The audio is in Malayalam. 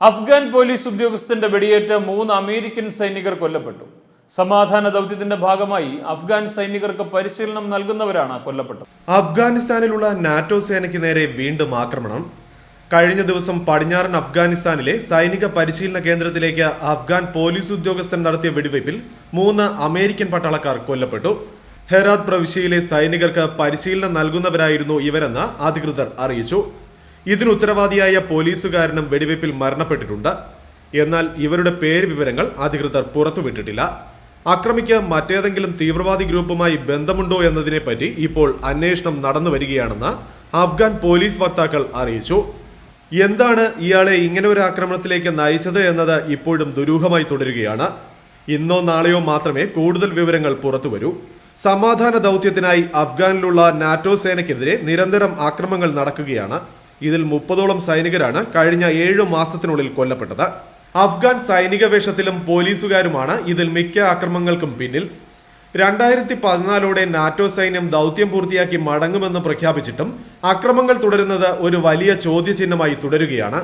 അഫ്ഗാൻ പോലീസ് ഉദ്യോഗസ്ഥന്റെ വെടിയേറ്റ 3 അമേരിക്കൻ സൈനികർ കൊല്ലപ്പെട്ടു. സമാധാന ദൗത്യത്തിന്റെ ഭാഗമായി അഫ്ഗാൻ സൈനികർക്ക് പരിശീലനം നൽകുന്നവരാണ് കൊല്ലപ്പെട്ടത്. അഫ്ഗാനിസ്ഥാനിലുള്ള നാറ്റോ സേനയ്ക്ക് നേരെ വീണ്ടും ആക്രമണം. കഴിഞ്ഞ ദിവസം പടിഞ്ഞാറൻ അഫ്ഗാനിസ്ഥാനിലെ സൈനിക പരിശീലന കേന്ദ്രത്തിലേക്ക് അഫ്ഗാൻ പോലീസ് ഉദ്യോഗസ്ഥൻ നടത്തിയ വെടിവയ്പിൽ 3 അമേരിക്കൻ പട്ടാളക്കാർ കൊല്ലപ്പെട്ടു. ഹെറാത്ത് പ്രവിശ്യയിലെ സൈനികർക്ക് പരിശീലനം നൽകുന്നവരായിരുന്നു ഇവരെന്ന് അധികൃതർ അറിയിച്ചു. ഇതിന് ഉത്തരവാദിയായ പോലീസുകാരനും വെടിവയ്പിൽ മരണപ്പെട്ടിട്ടുണ്ട്. എന്നാൽ ഇവരുടെ പേര് വിവരങ്ങൾ അധികൃതർ പുറത്തുവിട്ടിട്ടില്ല. അക്രമിക്ക് മറ്റേതെങ്കിലും തീവ്രവാദി ഗ്രൂപ്പുമായി ബന്ധമുണ്ടോ എന്നതിനെപ്പറ്റി ഇപ്പോൾ അന്വേഷണം നടന്നു വരികയാണെന്ന് അഫ്ഗാൻ പോലീസ് വക്താക്കൾ അറിയിച്ചു. എന്താണ് ഇയാളെ ഇങ്ങനെ ഒരു ആക്രമണത്തിലേക്ക് നയിച്ചത് എന്നത് ഇപ്പോഴും ദുരൂഹമായി തുടരുകയാണ്. ഇന്നോ നാളെയോ മാത്രമേ കൂടുതൽ വിവരങ്ങൾ പുറത്തുവരൂ. സമാധാന ദൗത്യത്തിനായി അഫ്ഗാനിലുള്ള നാറ്റോ സേനയ്ക്കെതിരെ നിരന്തരം ആക്രമണങ്ങൾ നടക്കുകയാണ്. ഇതിൽ 30ഓളം സൈനികരാണ് കഴിഞ്ഞ 7 മാസത്തിനുള്ളിൽ കൊല്ലപ്പെട്ടത്. അഫ്ഗാൻ സൈനിക വേഷത്തിലും പോലീസുകാരുമാണ് ഇതിൽ മിക്ക ആക്രമണങ്ങൾക്കും പിന്നിൽ. 2014ഓടെ നാറ്റോ സൈന്യം ദൗത്യം പൂർത്തിയാക്കി മടങ്ങുമെന്ന് പ്രഖ്യാപിച്ചിട്ടും അക്രമങ്ങൾ തുടരുന്നത് ഒരു വലിയ ചോദ്യചിഹ്നമായി തുടരുകയാണ്.